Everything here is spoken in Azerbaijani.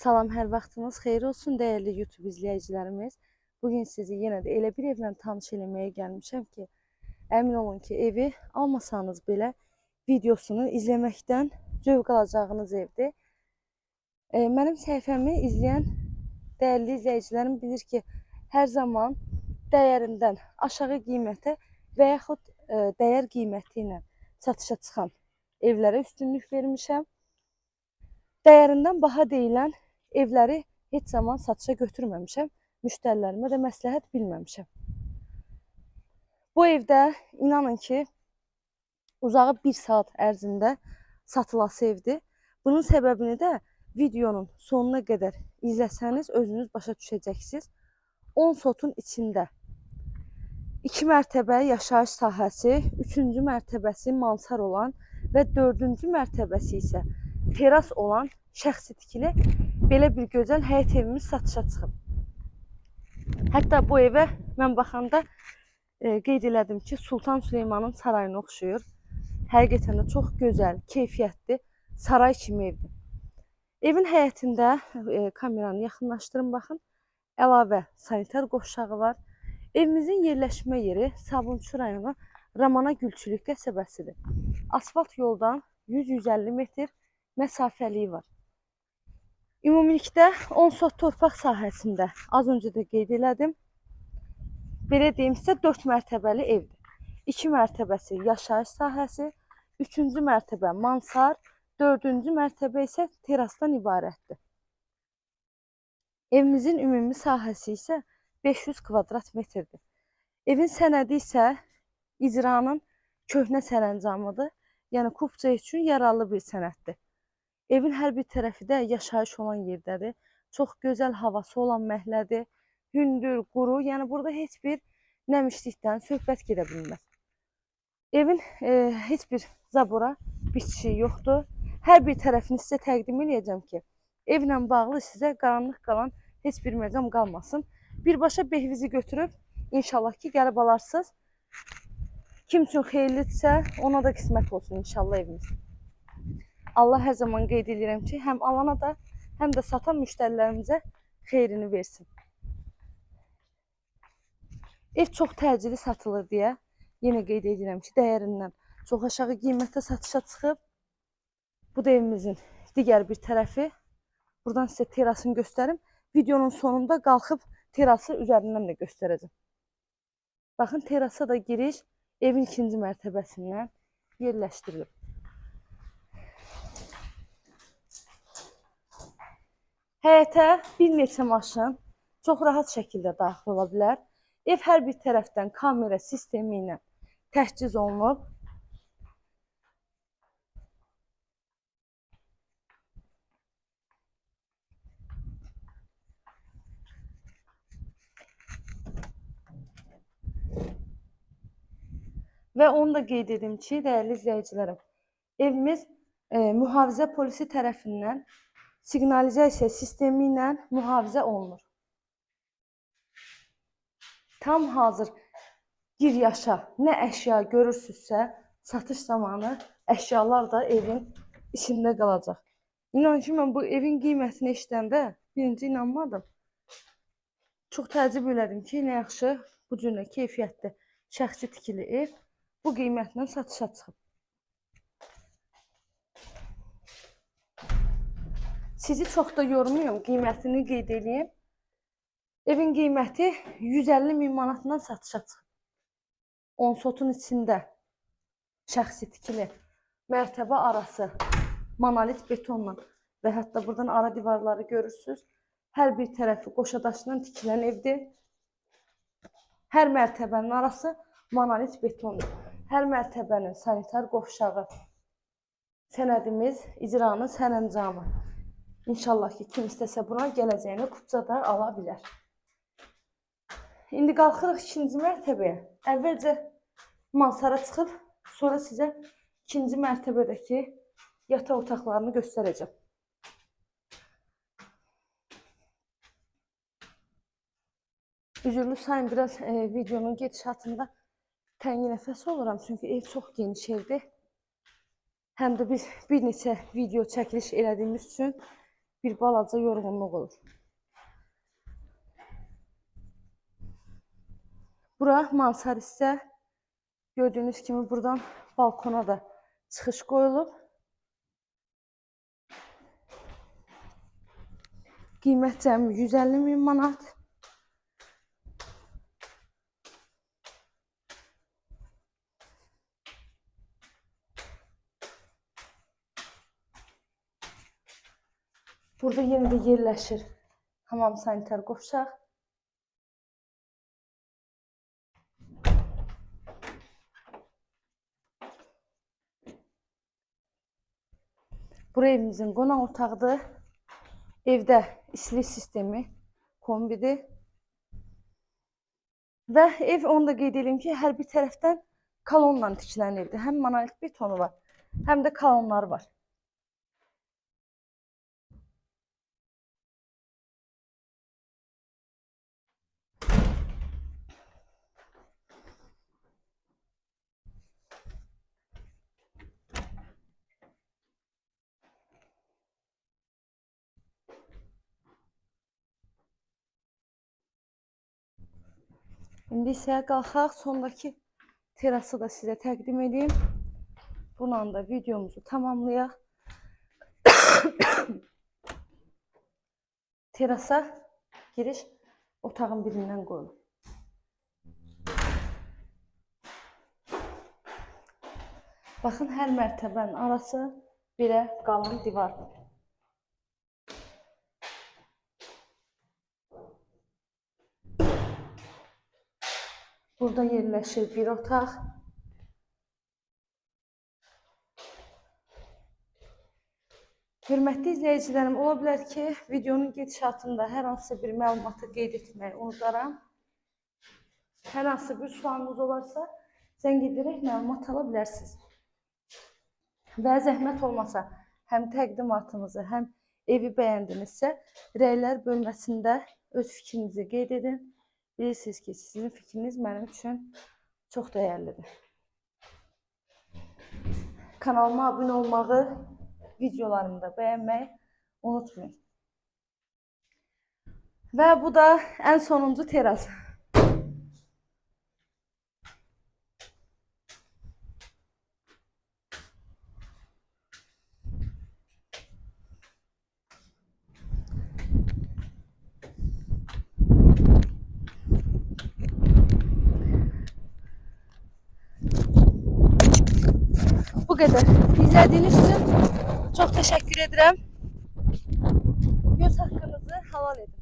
Salam, hər vaxtınız xeyir olsun dəyərli YouTube izləyicilərimiz. Bugün sizi yenə də elə bir evlə tanış eləməyə gəlmişəm ki, əmin olun ki, evi almasanız belə videosunu izləməkdən zövq alacağınız evdir. Mənim səhifəmi izləyən dəyərli izləyicilərim bilir ki, hər zaman dəyərindən aşağı qiymətə və yaxud dəyər qiyməti ilə satışa çıxan evlərə üstünlük vermişəm. Dəyərindən baha deyilən evləri heç zaman satışa götürməmişəm. Müştərilərimə də məsləhət bilməmişəm. Bu evdə inanın ki, uzağı 1 saat ərzində satılası evdir. Bunun səbəbini də videonun sonuna qədər izləsəniz özünüz başa düşəcəksiniz. 10 sotun içində 2 mərtəbə yaşayış sahəsi, 3-cü mərtəbəsi mansar olan və 4-cü mərtəbəsi isə teras olan şəxsi tikili belə bir gözəl həyət evimiz satışa çıxıb. Hətta bu evə mən baxanda qeyd elədim ki, Sultan Süleymanın sarayına oxşuyur. Həqiqətən də çox gözəl, keyfiyyətli saray kimi evdir. Evin həyətində kameranı yaxınlaşdırın baxın. Əlavə sanitar qovşağı var. Evimizin yerləşmə yeri Sabunçu rayonu Ramana Gülçülük qəsəbəsidir. Asfalt yoldan 100-150 metr məsafəliyi var. Ümumilikdə 10 sot torpaq sahəsində az öncə də qeyd elədim. Belə deyim sizə 4 mərtəbəli evdir. 2 mərtəbəsi yaşayış sahəsi, 3-cü mərtəbə mansar, 4-cü mərtəbə isə terasdan ibarətdir. Evimizin ümumi sahəsi isə 500 kvadrat metrdir. Evin sənədi isə icranın köhnə sərəncamıdır. Yəni kupça üçün yararlı bir sənəddir. Evin hər bir tərəfi də yaşayış olan yerdədir. Çox gözəl havası olan məhəllədir. Hündür, quru, yəni burada heç bir nəmişlikdən söhbət gedə bilməz. Evin heç bir zabora bitişiyi yoxdur. Hər bir tərəfini sizə təqdim edəcəm ki, evlə bağlı sizə qaranlıq qalan heç bir məqam qalmasın. Birbaşa behvizi götürüb, inşallah ki, gəlib alarsınız. Kim üçün xeyirlidirsə, ona da qismət olsun inşallah evimiz. Allah hər zaman qeyd edirəm ki, həm alana da, həm də satan müştərilərimizə xeyrini versin. Ev çox təcili satılır deyə yenə qeyd edirəm ki, dəyərindən çox aşağı qiymətə satışa çıxıb. Bu da evimizin digər bir tərəfi. Buradan sizə terasını göstərim. Videonun sonunda qalxıb terası üzərindən də göstərəcəm. Baxın, terasa da giriş evin 2-ci mərtəbəsindən yerləşdirilib. Həyətə bir neçə maşın çox rahat şəkildə daxil ola bilər. Ev hər bir tərəfdən kamera sistemi ilə təchiz olunub. Və onu da qeyd edim ki, dəyərli izləyicilərim, evimiz mühafizə polisi tərəfindən siqnalizasiya sistemi ilə mühafizə olunur. Tam hazır gir yaşa nə əşya görürsünüzsə, satış zamanı əşyalar da evin içində qalacaq. İnan ki, mən bu evin qiymətini eşidəndə birinci inanmadım. Çox təəccüb elədim ki, nə yaxşı bu cürlə keyfiyyətli şəxsi tikili ev bu qiymətlə satışa çıxıb. Sizi çox da yormayım, qiymətini qeyd edeyim. Evin qiyməti 150 min manatdan satışa çıxıb. 10 sotun içində şəxsi tikili mərtəbə arası monolit betonla və hətta buradan ara divarları görürsünüz. Hər bir tərəfi qoşadaşdan tikilən evdir. Hər mərtəbənin arası monolit betondur. Hər mərtəbənin sanitar qovşağı, sənədimiz, icranın sərəncamı. İnşallah ki, kim istəsə buna gələcəyini kupçada ala bilər. İndi qalxırıq 2-ci mərtəbəyə. Əvvəlcə mansara çıxıb, sonra sizə 2-ci mərtəbədəki yataq otaqlarını göstərəcəm. Üzürlü sayın, biraz videonun gedişatında təngi nəfəs oluram, çünki ev çox geniş evdir. Həm də biz bir neçə video çəkiliş elədiyimiz üçün bir balaca yorğunluq olur. Bura mansar hissə. Gördüyünüz kimi buradan balkona da çıxış qoyulub. Qiymət cəmi 150.000 manat. Burada yenə də yerləşir hamam sanitar qovşaq. Bura evimizin qonaq otağıdır. Evdə istilik sistemi kombidir. Və ev, onu da qeyd edeyim ki, hər bir tərəfdən kolonla tikilən evdir. Həm monolit betonu var, həm də kolonları var. İndi isə qalxaq, sondakı terası da sizə təqdim edeyim. Bununla da videomuzu tamamlayaq. Terasa giriş otağın birindən qoyulur. Baxın, hər mərtəbənin arası belə qalın divardır. Burada yerləşir bir otaq. Hörmətli izləyicilərim, ola bilər ki, videonun gedişatında hər hansı bir məlumatı qeyd etməyi unutaram. Hər hansı bir sualınız olarsa, zəng edərək məlumat ala bilərsiniz. Və zəhmət olmasa, həm təqdimatınızı, həm evi bəyəndinizsə, rəylər bölməsində öz fikrinizi qeyd edin. Bilirsiniz ki, sizin fikriniz mənim üçün çox dəyərlidir. Kanalıma abunə olmağı, videolarımı da bəyənməyi unutmayın. Və bu da ən sonuncu teras. Bu qədər. İzlədiyiniz üçün çox təşəkkür edirəm. Göz haqqınızı halal edin.